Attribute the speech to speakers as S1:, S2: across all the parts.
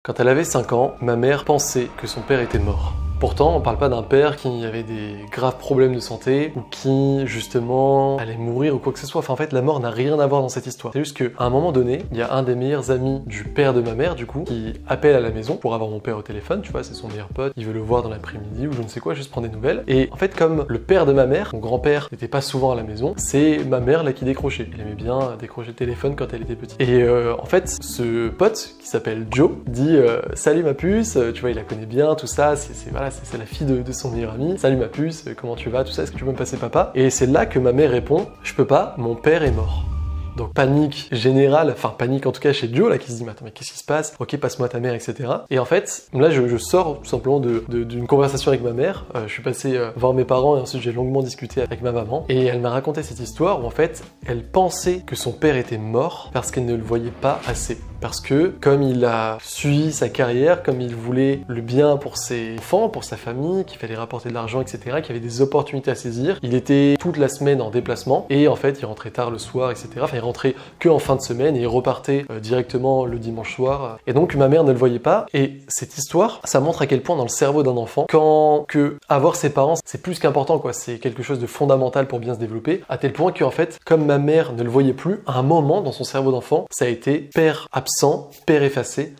S1: Quand elle avait 5 ans, ma mère pensait que son père était mort. Pourtant, on parle pas d'un père qui avait des graves problèmes de santé ou qui, justement, allait mourir ou quoi que ce soit. Enfin, en fait, la mort n'a rien à voir dans cette histoire. C'est juste qu'à un moment donné, il y a un des meilleurs amis du père de ma mère, du coup, qui appelle à la maison pour avoir mon père au téléphone, tu vois, c'est son meilleur pote, il veut le voir dans l'après-midi ou je ne sais quoi, juste prendre des nouvelles. Et en fait, comme le père de ma mère, mon grand-père, n'était pas souvent à la maison, c'est ma mère là qui décrochait. Elle aimait bien décrocher le téléphone quand elle était petite. Et en fait, ce pote, qui s'appelle Joe, dit salut ma puce, tu vois, il la connaît bien, tout ça, c'est la fille de son meilleur ami. Salut ma puce, comment tu vas, tout ça, est-ce que tu peux me passer papa? Et c'est là que ma mère répond, je peux pas, mon père est mort. Donc panique générale, enfin panique en tout cas chez Joe là qui se dit mais attends mais qu'est-ce qui se passe? Ok, passe-moi ta mère, etc. Et en fait là je sors tout simplement d'une conversation avec ma mère. Je suis passé voir mes parents et ensuite j'ai longuement discuté avec ma maman et elle m'a raconté cette histoire où en fait elle pensait que son père était mort parce qu'elle ne le voyait pas assez. Parce que comme il a suivi sa carrière, comme il voulait le bien pour ses enfants, pour sa famille, qu'il fallait rapporter de l'argent, etc., qu'il y avait des opportunités à saisir, il était toute la semaine en déplacement et en fait il rentrait tard le soir, etc. Enfin il rentrait que en fin de semaine et il repartait directement le dimanche soir. Et donc ma mère ne le voyait pas. Et cette histoire, ça montre à quel point dans le cerveau d'un enfant, avoir ses parents, c'est plus qu'important quoi. C'est quelque chose de fondamental pour bien se développer. À tel point qu'en fait, comme ma mère ne le voyait plus, à un moment dans son cerveau d'enfant, ça a été père absent, père effacé,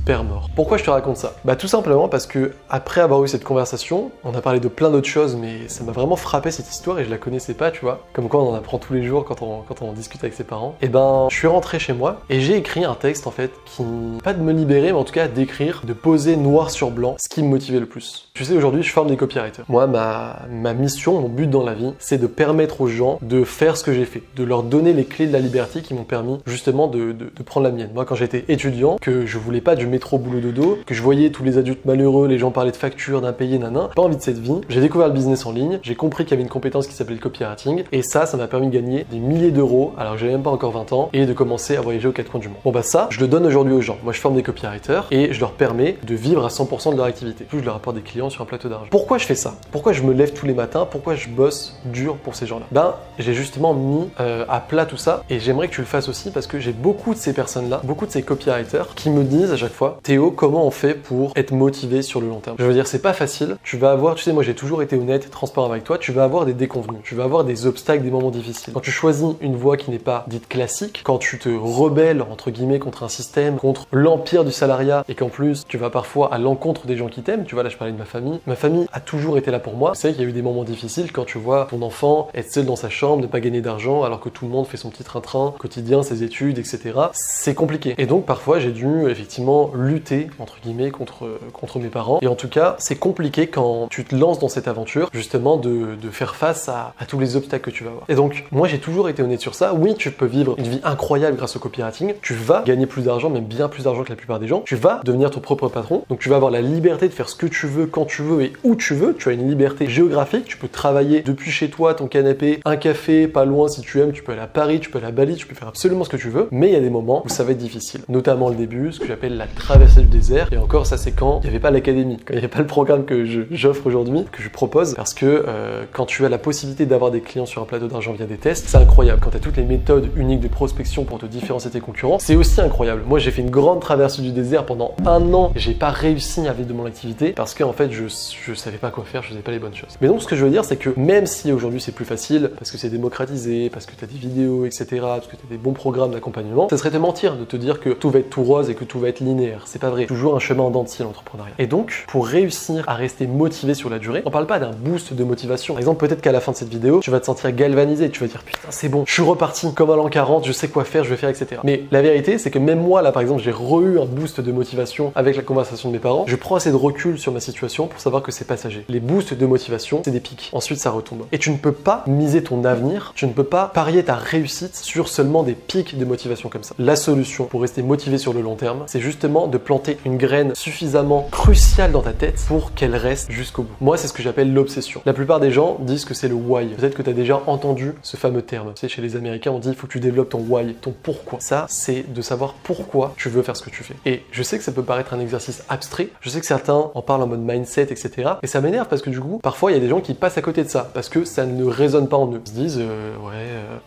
S1: père mort. Pourquoi je te raconte ça? Bah tout simplement parce que après avoir eu cette conversation, on a parlé de plein d'autres choses, mais ça m'a vraiment frappé cette histoire et je la connaissais pas, tu vois. Comme quoi on en apprend tous les jours quand on discute avec ses parents. Et ben je suis rentré chez moi et j'ai écrit un texte en fait qui, pas de me libérer, mais en tout cas d'écrire, de poser noir sur blanc ce qui me motivait le plus. Tu sais, aujourd'hui je forme des copywriters. Moi ma mission, mon but dans la vie, c'est de permettre aux gens de faire ce que j'ai fait, de leur donner les clés de la liberté qui m'ont permis justement de prendre la mienne. Moi quand j'étais étudiant, que je voulais pas du métro boulot dodo, que je voyais tous les adultes malheureux, les gens parler de factures, d'impayés, nanan, pas envie de cette vie. J'ai découvert le business en ligne, j'ai compris qu'il y avait une compétence qui s'appelait le copywriting, et ça m'a permis de gagner des milliers d'euros, alors que j'avais même pas encore 20 ans, et de commencer à voyager aux quatre coins du monde. Bon bah ça, je le donne aujourd'hui aux gens. Moi je forme des copywriters, et je leur permets de vivre à 100% de leur activité. Plus je leur apporte des clients sur un plateau d'argent. Pourquoi je fais ça? Pourquoi je me lève tous les matins? Pourquoi je bosse dur pour ces gens-là? Ben, j'ai justement mis à plat tout ça, et j'aimerais que tu le fasses aussi, parce que j'ai beaucoup de ces personnes-là, beaucoup de ces copywriters, qui me disent à chaque fois, Théo, comment on fait pour être motivé sur le long terme? Je veux dire, c'est pas facile. Tu vas avoir, tu sais, moi j'ai toujours été honnête et transparent avec toi, tu vas avoir des déconvenus, tu vas avoir des obstacles, des moments difficiles. Quand tu choisis une voie qui n'est pas dite classique, quand tu te rebelles, entre guillemets, contre un système, contre l'empire du salariat, et qu'en plus, tu vas parfois à l'encontre des gens qui t'aiment, tu vois, là je parlais de ma famille. Ma famille a toujours été là pour moi. C'est vrai qu'il y a eu des moments difficiles quand tu vois ton enfant être seul dans sa chambre, ne pas gagner d'argent, alors que tout le monde fait son petit train-train quotidien, ses études, etc. C'est compliqué. Et donc parfois j'ai dû effectivement lutter, entre guillemets, contre mes parents. Et en tout cas, c'est compliqué quand tu te lances dans cette aventure, justement, de faire face à tous les obstacles que tu vas avoir. Et donc, moi, j'ai toujours été honnête sur ça. Oui, tu peux vivre une vie incroyable grâce au copywriting. Tu vas gagner plus d'argent, même bien plus d'argent que la plupart des gens. Tu vas devenir ton propre patron. Donc, tu vas avoir la liberté de faire ce que tu veux, quand tu veux et où tu veux. Tu as une liberté géographique. Tu peux travailler depuis chez toi, ton canapé, un café, pas loin si tu aimes. Tu peux aller à Paris, tu peux aller à Bali, tu peux faire absolument ce que tu veux. Mais il y a des moments où ça va être difficile. Notamment le début, ce que j'appelle la traversée du désert. Et encore, ça c'est quand il n'y avait pas l'académie, quand il n'y avait pas le programme que j'offre aujourd'hui, que je propose, parce que quand tu as la possibilité d'avoir des clients sur un plateau d'argent via des tests, c'est incroyable. Quand tu as toutes les méthodes uniques de prospection pour te différencier de tes concurrents, c'est aussi incroyable. Moi j'ai fait une grande traversée du désert pendant 1 an, j'ai pas réussi à vivre de mon activité parce qu'en fait je savais pas quoi faire, je faisais pas les bonnes choses. Mais donc ce que je veux dire c'est que même si aujourd'hui c'est plus facile, parce que c'est démocratisé, parce que tu as des vidéos, etc., parce que tu as des bons programmes d'accompagnement, ça serait te mentir de te dire que tout va être tout rose et que tout va être linéaire. C'est pas vrai. Toujours un chemin en dents de scie, l'entrepreneuriat. Et donc, pour réussir à rester motivé sur la durée, on parle pas d'un boost de motivation. Par exemple, peut-être qu'à la fin de cette vidéo, tu vas te sentir galvanisé, tu vas dire putain, c'est bon, je suis reparti comme à l'an 40, je sais quoi faire, je vais faire, etc. Mais la vérité, c'est que même moi, là, par exemple, j'ai eu un boost de motivation avec la conversation de mes parents. Je prends assez de recul sur ma situation pour savoir que c'est passager. Les boosts de motivation, c'est des pics. Ensuite, ça retombe. Et tu ne peux pas miser ton avenir, tu ne peux pas parier ta réussite sur seulement des pics de motivation comme ça. La solution pour rester motivé sur le long terme, c'est justement de planter une graine suffisamment cruciale dans ta tête pour qu'elle reste jusqu'au bout. Moi, c'est ce que j'appelle l'obsession. La plupart des gens disent que c'est le why. Peut-être que tu as déjà entendu ce fameux terme. Tu sais, chez les Américains, on dit il faut que tu développes ton why, ton pourquoi. Ça, c'est de savoir pourquoi tu veux faire ce que tu fais. Et je sais que ça peut paraître un exercice abstrait. Je sais que certains en parlent en mode mindset, etc. Et ça m'énerve parce que du coup, parfois, il y a des gens qui passent à côté de ça parce que ça ne résonne pas en eux. Ils se disent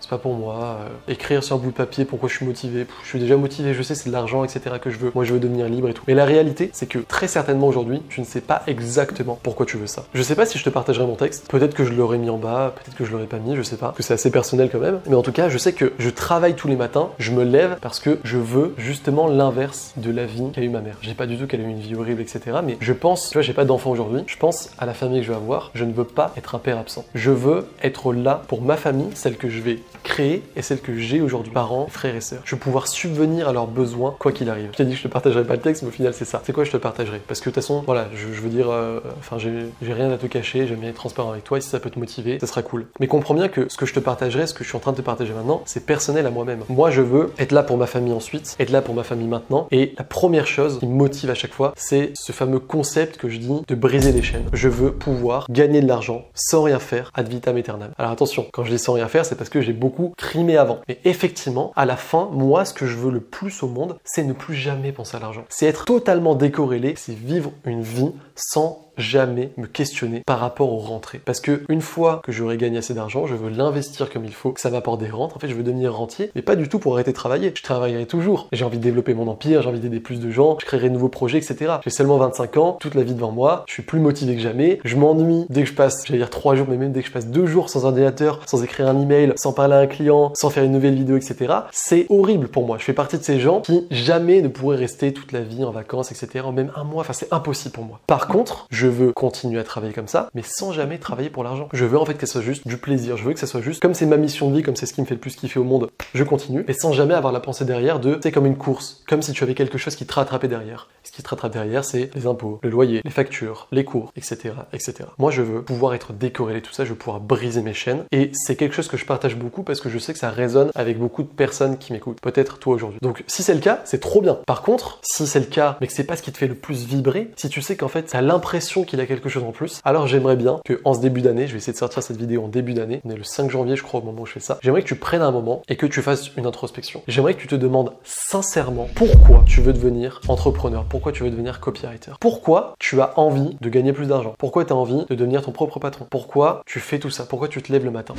S1: c'est pas pour moi. Écrire sur un bout de papier pourquoi je suis motivé. Je suis déjà motivé, je sais c'est de l'argent, etc. que je veux. Moi, je veux veux devenir libre et tout. Mais la réalité, c'est que très certainement aujourd'hui, tu ne sais pas exactement pourquoi tu veux ça. Je sais pas si je te partagerai mon texte, peut-être que je l'aurais mis en bas, peut-être que je l'aurais pas mis, je sais pas, que c'est assez personnel quand même. Mais en tout cas, je sais que je travaille tous les matins, je me lève parce que je veux justement l'inverse de la vie qu'a eu ma mère. J'ai pas du tout qu'elle a eu une vie horrible, etc. Mais je pense, tu vois, j'ai pas d'enfant aujourd'hui, je pense à la famille que je vais avoir, je ne veux pas être un père absent. Je veux être là pour ma famille, celle que je vais créer et celle que j'ai aujourd'hui, parents, frères et sœurs. Je veux pouvoir subvenir à leurs besoins, quoi qu'il arrive. Je t'ai dit que je te partagerai pas le texte, mais au final c'est ça. C'est quoi je te partagerai? Parce que de toute façon, voilà, je veux dire, enfin j'ai rien à te cacher, j'aime bien être transparent avec toi, et si ça peut te motiver, ça sera cool. Mais comprends bien que ce que je te partagerai, ce que je suis en train de te partager maintenant, c'est personnel à moi-même. Moi je veux être là pour ma famille ensuite, être là pour ma famille maintenant, et la première chose qui me motive à chaque fois, c'est ce fameux concept que je dis de briser les chaînes. Je veux pouvoir gagner de l'argent sans rien faire ad vitam aeternam. Alors attention, quand je dis sans rien faire, c'est parce que j'ai beaucoup crimé avant. Mais effectivement, à la fin, moi, ce que je veux le plus au monde, c'est ne plus jamais penser à l'argent. C'est être totalement décorrélé, c'est vivre une vie sans jamais me questionner par rapport aux rentrées. Parce que une fois que j'aurai gagné assez d'argent, je veux l'investir comme il faut, que ça m'apporte des rentes. En fait, je veux devenir rentier, mais pas du tout pour arrêter de travailler. Je travaillerai toujours. J'ai envie de développer mon empire, j'ai envie d'aider plus de gens, je créerai de nouveaux projets, etc. J'ai seulement 25 ans, toute la vie devant moi, je suis plus motivé que jamais, je m'ennuie dès que je passe, j'allais dire 3 jours, mais même dès que je passe 2 jours sans ordinateur, sans écrire un email, sans parler à un client, sans faire une nouvelle vidéo, etc. C'est horrible pour moi. Je fais partie de ces gens qui jamais ne pourraient rester toute la vie en vacances, etc. Même un mois, enfin c'est impossible pour moi. Par contre, je veux continuer à travailler comme ça, mais sans jamais travailler pour l'argent. Je veux en fait que ça soit juste du plaisir. Je veux que ça soit juste, comme c'est ma mission de vie, comme c'est ce qui me fait le plus kiffer au monde, je continue, mais sans jamais avoir la pensée derrière de, c'est comme une course, comme si tu avais quelque chose qui te rattrapait derrière. Ce qui te rattrape derrière, c'est les impôts, le loyer, les factures, les cours, etc., etc. Moi, je veux pouvoir être décorrélé de tout ça, je veux pouvoir briser mes chaînes, et c'est quelque chose que je partage beaucoup parce que je sais que ça résonne avec beaucoup de personnes qui m'écoutent. Peut-être toi aujourd'hui. Donc, si c'est le cas, c'est trop bien. Par contre, si c'est le cas, mais que c'est pas ce qui te fait le plus vibrer, si tu sais qu'en fait, t'as l'impression qu'il y a quelque chose en plus, alors j'aimerais bien que en ce début d'année, je vais essayer de sortir cette vidéo en début d'année, on est le 5 janvier je crois au moment où je fais ça, j'aimerais que tu prennes un moment et que tu fasses une introspection. J'aimerais que tu te demandes sincèrement pourquoi tu veux devenir entrepreneur, pourquoi tu veux devenir copywriter, pourquoi tu as envie de gagner plus d'argent, pourquoi tu as envie de devenir ton propre patron, pourquoi tu fais tout ça, pourquoi tu te lèves le matin.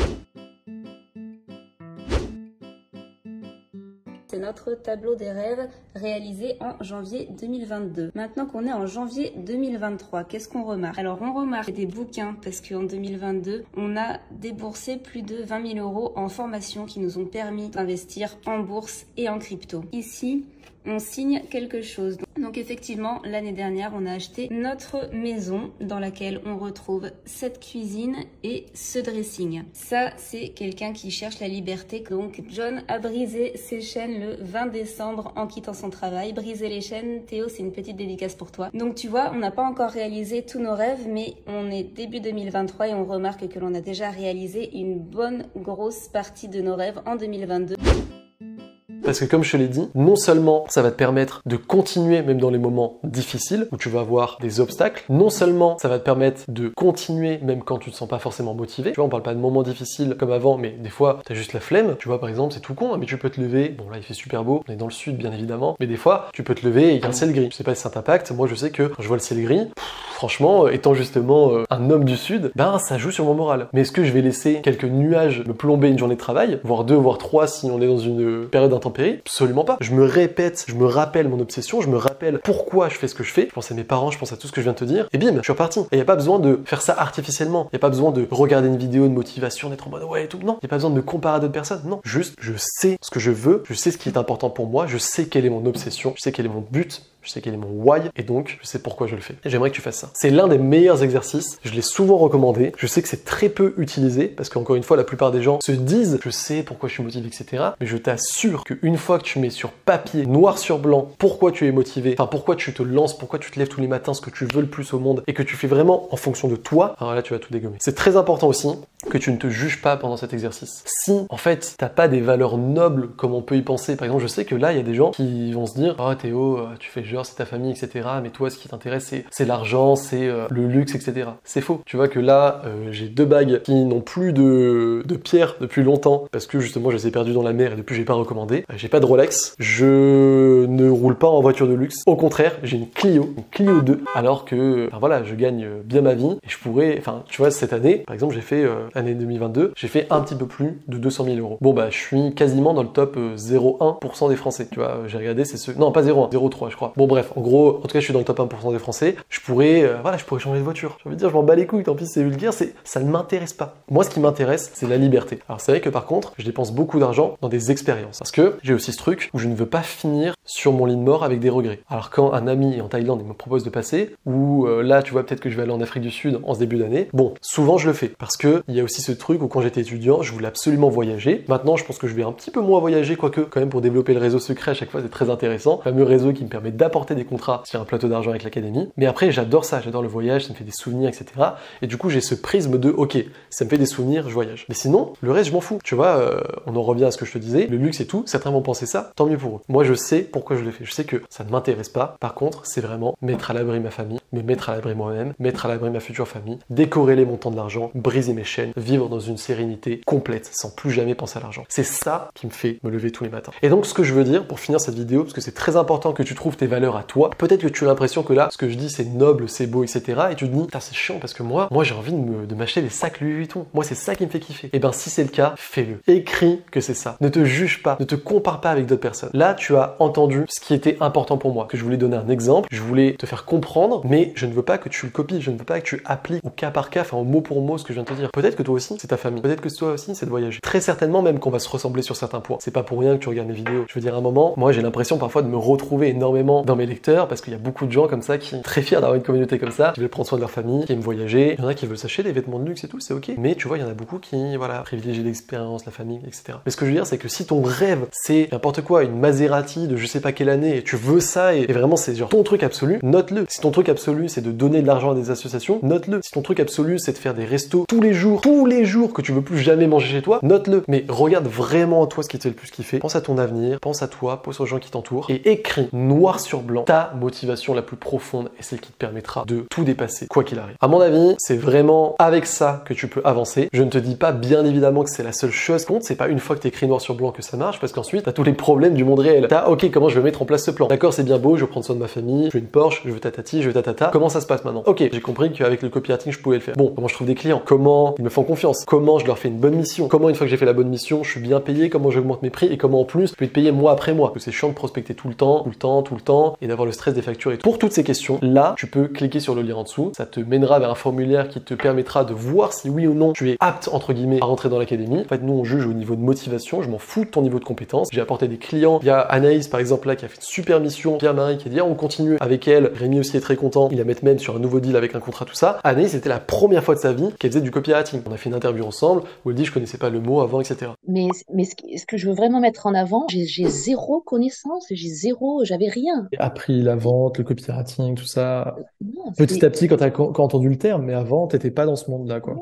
S2: C'est notre tableau des rêves réalisé en janvier 2022. Maintenant qu'on est en janvier 2023, qu'est-ce qu'on remarque? Alors on remarque des bouquins parce qu'en 2022, on a déboursé plus de 20 000 € en formation qui nous ont permis d'investir en bourse et en crypto. Ici, on signe quelque chose. Donc effectivement, l'année dernière, on a acheté notre maison dans laquelle on retrouve cette cuisine et ce dressing. Ça, c'est quelqu'un qui cherche la liberté. Donc John a brisé ses chaînes le 20 décembre en quittant son travail. Briser les chaînes, Théo, c'est une petite dédicace pour toi. Donc tu vois, on n'a pas encore réalisé tous nos rêves, mais on est début 2023 et on remarque que l'on a déjà réalisé une bonne grosse partie de nos rêves en 2022.
S1: Parce que comme je te l'ai dit, non seulement ça va te permettre de continuer même dans les moments difficiles où tu vas avoir des obstacles, non seulement ça va te permettre de continuer même quand tu te sens pas forcément motivé. Tu vois, on parle pas de moments difficiles comme avant, mais des fois t'as juste la flemme. Tu vois, par exemple, c'est tout con, hein, mais tu peux te lever. Bon là il fait super beau, on est dans le sud bien évidemment, mais des fois tu peux te lever et il y a un ciel gris. Je sais pas si ça t'impacte. Moi je sais que quand je vois le ciel gris, franchement, étant justement un homme du sud, ben ça joue sur mon moral. Mais est-ce que je vais laisser quelques nuages me plomber une journée de travail, voire 2, voire 3 si on est dans une période intempérie? Absolument pas. Je me répète, je me rappelle mon obsession, je me rappelle pourquoi je fais ce que je fais. Je pense à mes parents, je pense à tout ce que je viens de te dire, et bim, je suis reparti. Et il n'y a pas besoin de faire ça artificiellement. Il n'y a pas besoin de regarder une vidéo de motivation, d'être en mode ouais et tout. Non, il n'y a pas besoin de me comparer à d'autres personnes. Non, juste, je sais ce que je veux, je sais ce qui est important pour moi, je sais quelle est mon obsession, je sais quel est mon but. Je sais quel est mon why et donc je sais pourquoi je le fais. Et j'aimerais que tu fasses ça. C'est l'un des meilleurs exercices. Je l'ai souvent recommandé. Je sais que c'est très peu utilisé parce qu'encore une fois, la plupart des gens se disent je sais pourquoi je suis motivé, etc. Mais je t'assure qu'une fois que tu mets sur papier, noir sur blanc, pourquoi tu es motivé, enfin pourquoi tu te lances, pourquoi tu te lèves tous les matins, ce que tu veux le plus au monde et que tu fais vraiment en fonction de toi, alors là tu vas tout dégommer. C'est très important aussi que tu ne te juges pas pendant cet exercice. Si en fait t'as pas des valeurs nobles comme on peut y penser, par exemple je sais que là il y a des gens qui vont se dire oh Théo, tu fais genre c'est ta famille, etc. Mais toi, ce qui t'intéresse, c'est l'argent, c'est le luxe, etc. C'est faux. Tu vois que là, j'ai 2 bagues qui n'ont plus de pierre depuis longtemps parce que justement, je les ai perdues dans la mer et depuis, j'ai pas recommandé. J'ai pas de Rolex. Je ne roule pas en voiture de luxe. Au contraire, j'ai une Clio 2, alors que, enfin, voilà, je gagne bien ma vie et je pourrais, enfin, tu vois, cette année, par exemple, j'ai fait l'année 2022, j'ai fait un petit peu plus de 200 000 €. Bon, bah, je suis quasiment dans le top 0,1% des Français. Tu vois, j'ai regardé, c'est ceux, non, pas 0,1, 0,3, je crois. Bon bref, en gros, en tout cas je suis dans le top 1% des Français, je pourrais changer de voiture. J'ai envie de dire, je m'en bats les couilles, tant pis c'est vulgaire, ça ne m'intéresse pas. Moi ce qui m'intéresse, c'est la liberté. Alors c'est vrai que par contre, je dépense beaucoup d'argent dans des expériences. Parce que j'ai aussi ce truc où je ne veux pas finir sur mon lit de mort avec des regrets. Alors quand un ami est en Thaïlande et me propose de passer, ou là tu vois peut-être que je vais aller en Afrique du Sud en ce début d'année, bon, souvent je le fais. Parce que il y a aussi ce truc où quand j'étais étudiant, je voulais absolument voyager. Maintenant je pense que je vais un petit peu moins voyager, quoique quand même pour développer le réseau secret à chaque fois c'est très intéressant. Le fameux réseau qui me permet d'apporter des contrats sur un plateau d'argent avec l'académie. Mais après j'adore ça, j'adore le voyage, ça me fait des souvenirs, etc. Et du coup j'ai ce prisme de ok, ça me fait des souvenirs, je voyage. Mais sinon, le reste je m'en fous. Tu vois, on en revient à ce que je te disais, le luxe et tout, certains vont penser ça, tant mieux pour eux. Moi je sais pourquoi je le fais, je sais que ça ne m'intéresse pas. Par contre, c'est vraiment mettre à l'abri ma famille, me mettre à l'abri moi-même, mettre à l'abri ma future famille, décorréler les montants de l'argent, briser mes chaînes, vivre dans une sérénité complète sans plus jamais penser à l'argent. C'est ça qui me fait me lever tous les matins. Et donc ce que je veux dire pour finir cette vidéo, parce que c'est très important que tu trouves tes valeurs à toi, peut-être que tu as l'impression que là, ce que je dis c'est noble, c'est beau, etc. Et tu te dis, c'est chiant parce que moi j'ai envie de m'acheter des sacs Louis Vuitton. Moi c'est ça qui me fait kiffer. Et ben si c'est le cas, fais-le. Écris que c'est ça. Ne te juge pas, ne te compare pas avec d'autres personnes. Là tu as entendu ce qui était important pour moi, que je voulais donner un exemple, je voulais te faire comprendre, mais je ne veux pas que tu le copies, je ne veux pas que tu appliques au cas par cas, enfin au mot pour mot ce que je viens de te dire. Peut-être que toi aussi c'est ta famille, peut-être que toi aussi c'est de voyager. Très certainement même qu'on va se ressembler sur certains points. C'est pas pour rien que tu regardes mes vidéos. Je veux dire à un moment, moi j'ai l'impression parfois de me retrouver énormément dans mes lecteurs parce qu'il y a beaucoup de gens comme ça qui sont très fiers d'avoir une communauté comme ça, qui veulent prendre soin de leur famille, qui aiment voyager. Il y en a qui veulent s'acheter des vêtements de luxe et tout, c'est ok. Mais tu vois, il y en a beaucoup qui, voilà, privilégient l'expérience, la famille, etc. Mais ce que je veux dire, c'est que si ton rêve, c'est n'importe quoi, une Maserati de je sais pas quelle année, et tu veux ça, et vraiment c'est genre ton truc absolu, note-le. Si ton truc absolu, c'est de donner de l'argent à des associations, note-le. Si ton truc absolu, c'est de faire des restos tous les jours que tu veux plus jamais manger chez toi, note-le. Mais regarde vraiment en toi ce qui te fait le plus kiffer. Pense à ton avenir, pense à toi, pense aux gens qui t'entourent, et écris noir sur blanc ta motivation la plus profonde et celle qui te permettra de tout dépasser, quoi qu'il arrive. À mon avis, c'est vraiment avec ça que tu peux avancer. Je ne te dis pas bien évidemment que c'est la seule chose qui compte, c'est pas une fois que t'écris noir sur blanc que ça marche, parce qu'ensuite t'as tous les problèmes du monde réel. T'as ok, comment je vais mettre en place ce plan? D'accord, c'est bien beau, je veux prendre soin de ma famille, je veux une Porsche, je veux tatati, je veux tatata. Comment ça se passe maintenant? Ok, j'ai compris qu'avec le copywriting je pouvais le faire. Bon, comment je trouve des clients? Comment ils me font confiance? Comment je leur fais une bonne mission? Comment une fois que j'ai fait la bonne mission, je suis bien payé? Comment j'augmente mes prix? Et comment en plus je peux être payé mois après mois? Parce que c'est chiant de prospecter tout le temps, et d'avoir le stress des factures et tout. Pour toutes ces questions, là, tu peux cliquer sur le lien en dessous. Ça te mènera vers un formulaire qui te permettra de voir si oui ou non tu es apte, entre guillemets, à rentrer dans l'académie. En fait, nous, on juge au niveau de motivation. Je m'en fous de ton niveau de compétence. J'ai apporté des clients. Il y a Anaïs, par exemple, là, qui a fait une super mission. Pierre-Marie qui a dit, on continue avec elle. Rémi aussi est très content. Il la met même sur un nouveau deal avec un contrat, tout ça. Anaïs, c'était la première fois de sa vie qu'elle faisait du copywriting. On a fait une interview ensemble où elle dit, je connaissais pas le mot avant, etc.
S3: Mais ce que je veux vraiment mettre en avant, j'ai zéro connaissance, j'avais rien.
S1: J'ai appris la vente, le copywriting, tout ça.
S3: Non,
S1: Petit à petit, quand t'as entendu le terme, mais avant, t'étais pas dans ce monde-là, quoi.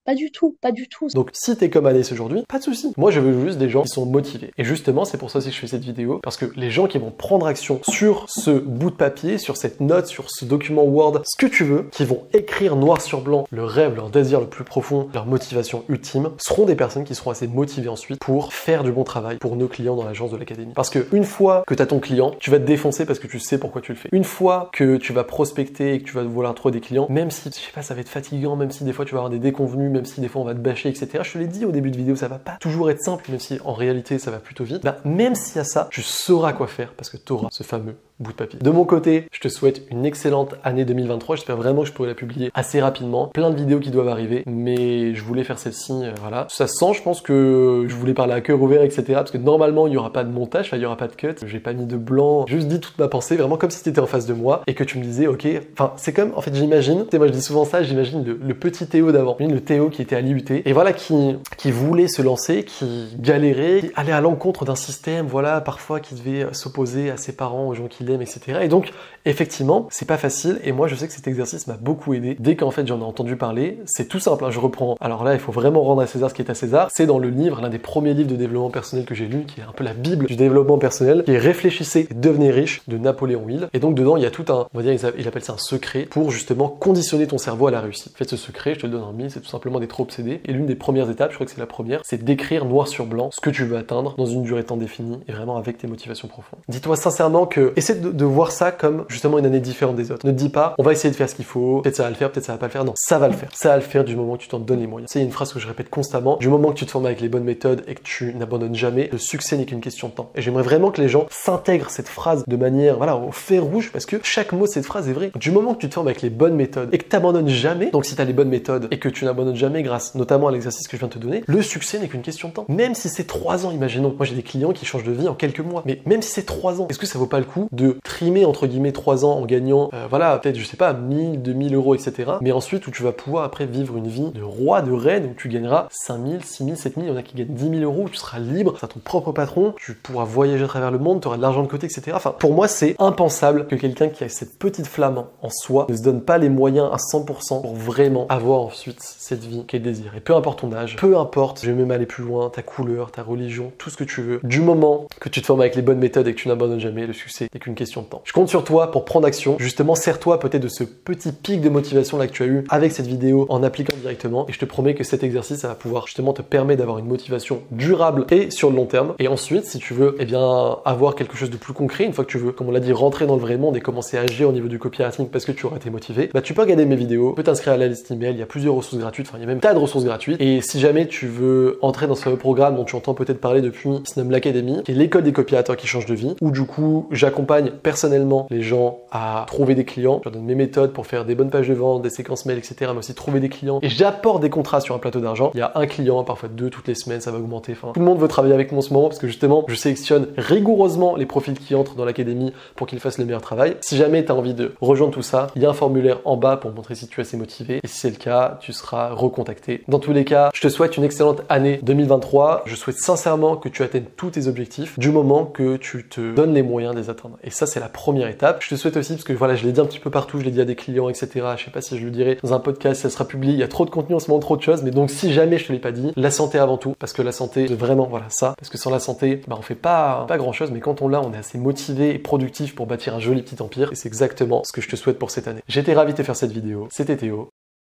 S3: Pas du tout, pas du tout.
S1: Donc si t'es comme Anaïs aujourd'hui, pas de souci. Moi je veux juste des gens qui sont motivés. Et justement c'est pour ça aussi que je fais cette vidéo, parce que les gens qui vont prendre action sur ce bout de papier, sur cette note, sur ce document Word, ce que tu veux, qui vont écrire noir sur blanc le rêve, leur désir le plus profond, leur motivation ultime, seront des personnes qui seront assez motivées ensuite pour faire du bon travail pour nos clients dans l'agence de l'académie. Parce que une fois que t'as ton client, tu vas te défoncer parce que tu sais pourquoi tu le fais. Une fois que tu vas prospecter et que tu vas vouloir trouver des clients, même si, je sais pas, ça va être fatigant, même si des fois tu vas avoir des déconvenus, même si des fois on va te bâcher, etc. Je te l'ai dit au début de vidéo, ça va pas toujours être simple, même si en réalité ça va plutôt vite. Bah, même s'il y a ça, tu sauras quoi faire parce que tu auras ce fameux bout de papier. De mon côté, je te souhaite une excellente année 2023. J'espère vraiment que je pourrai la publier assez rapidement. Plein de vidéos qui doivent arriver, mais je voulais faire celle-ci, voilà. Ça se sent, je pense que je voulais parler à cœur ouvert, etc. Parce que normalement, il n'y aura pas de montage, enfin, il n'y aura pas de cut. J'ai pas mis de blanc, juste dit toute ma pensée, vraiment comme si tu étais en face de moi et que tu me disais, ok, enfin, c'est comme, en fait, j'imagine, tu sais, moi je dis souvent ça, j'imagine le petit Théo d'avant, le Théo qui était à l'IUT, et voilà, qui voulait se lancer, qui galérait, qui allait à l'encontre d'un système, voilà, parfois qui devait s'opposer à ses parents, aux gens qui l'aiment, etc. Et donc, effectivement, c'est pas facile, et moi je sais que cet exercice m'a beaucoup aidé. Dès qu'en fait j'en ai entendu parler, c'est tout simple, hein, je reprends. Alors là, il faut vraiment rendre à César ce qui est à César. C'est dans le livre, l'un des premiers livres de développement personnel que j'ai lu, qui est un peu la bible du développement personnel, qui est Réfléchissez et devenez riche de Napoléon Hill. Et donc dedans, il y a tout un, on va dire, il appelle ça un secret pour justement conditionner ton cerveau à la réussite. En fait, ce secret, je te le donne en mille, c'est tout simplement simplement d'être obsédé. Et l'une des premières étapes, je crois que c'est la première, c'est d'écrire noir sur blanc ce que tu veux atteindre dans une durée de temps définie et vraiment avec tes motivations profondes. Dis-toi sincèrement que essaie de voir ça comme justement une année différente des autres. Ne te dis pas, on va essayer de faire ce qu'il faut, peut-être ça va le faire, peut-être ça va pas le faire. Non, ça va le faire. Ça va le faire du moment que tu t'en donnes les moyens. C'est une phrase que je répète constamment. Du moment que tu te formes avec les bonnes méthodes et que tu n'abandonnes jamais, le succès n'est qu'une question de temps. Et j'aimerais vraiment que les gens s'intègrent cette phrase de manière, voilà, au fer rouge, parce que chaque mot de cette phrase est vrai. Du moment que tu te formes avec les bonnes méthodes et que tu n'abandonnes jamais, donc si tu as les bonnes méthodes et que tu n'abandonnes jamais grâce notamment à l'exercice que je viens de te donner, le succès n'est qu'une question de temps. Même si c'est 3 ans, imaginons. Moi j'ai des clients qui changent de vie en quelques mois. Mais même si c'est 3 ans, est-ce que ça vaut pas le coup de trimer entre guillemets 3 ans en gagnant, voilà, peut-être, je sais pas, 1000, 2000 euros, etc. Mais ensuite où tu vas pouvoir après vivre une vie de roi, de reine, où tu gagneras 5000, 6000, 7000, il y en a qui gagnent 10 000 euros, où tu seras libre, tu seras ton propre patron, tu pourras voyager à travers le monde, tu auras de l'argent de côté, etc. Enfin, pour moi, c'est impensable que quelqu'un qui a cette petite flamme en soi ne se donne pas les moyens à 100% pour vraiment avoir ensuite cette vie qu'elle désire. Et peu importe ton âge, peu importe, je vais même aller plus loin, ta couleur, ta religion, tout ce que tu veux, du moment que tu te formes avec les bonnes méthodes et que tu n'abandonnes jamais, le succès n'est qu'une question de temps. Je compte sur toi pour prendre action. Justement, sers-toi peut-être de ce petit pic de motivation là que tu as eu avec cette vidéo en appliquant directement. Et je te promets que cet exercice, ça va pouvoir justement te permettre d'avoir une motivation durable et sur le long terme. Et ensuite, si tu veux, eh bien, avoir quelque chose de plus concret, une fois que tu veux, comme on l'a dit, rentrer dans le vrai monde et commencer à agir au niveau du copywriting parce que tu auras été motivé, bah tu peux regarder mes vidéos, tu peux t'inscrire à la liste email, il y a plusieurs ressources gratuites, enfin il y a même tas de ressources gratuites. Et si jamais tu veux entrer dans ce programme dont tu entends peut-être parler depuis, qui se nomme l'Académie, qui est l'école des copywriters qui changent de vie, où du coup j'accompagne personnellement les gens à trouver des clients, je leur donne mes méthodes pour faire des bonnes pages de vente, des séquences mail, etc., mais aussi trouver des clients. Et j'apporte des contrats sur un plateau d'argent. Il y a un client, parfois 2 toutes les semaines, ça va augmenter. Enfin, tout le monde veut travailler avec moi en ce moment parce que justement, je sélectionne rigoureusement les profils qui entrent dans l'académie pour qu'ils fassent le meilleur travail. Si jamais tu as envie de rejoindre tout ça, il y a un formulaire en bas pour montrer si tu es assez motivé. Et si c'est le cas, tu seras recontacté. Dans tous les cas, je te souhaite une excellente année 2023. Je souhaite sincèrement que tu atteignes tous tes objectifs du moment que tu te donnes les moyens de les atteindre. Et ça, c'est la première étape. Je te souhaite aussi, parce que voilà, je l'ai dit un petit peu partout, je l'ai dit à des clients, etc. Je sais pas si je le dirai dans un podcast, si ça sera publié. Il y a trop de contenu en ce moment, trop de choses. Mais donc, si jamais je te l'ai pas dit, la santé avant tout. Parce que la santé, c'est vraiment, voilà, ça. Parce que sans la santé, bah, on fait pas grand chose. Mais quand on l'a, on est assez motivé et productif pour bâtir un joli petit empire. Et c'est exactement ce que je te souhaite pour cette année. J'étais ravi de te faire cette vidéo. C'était Théo.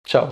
S1: Ciao.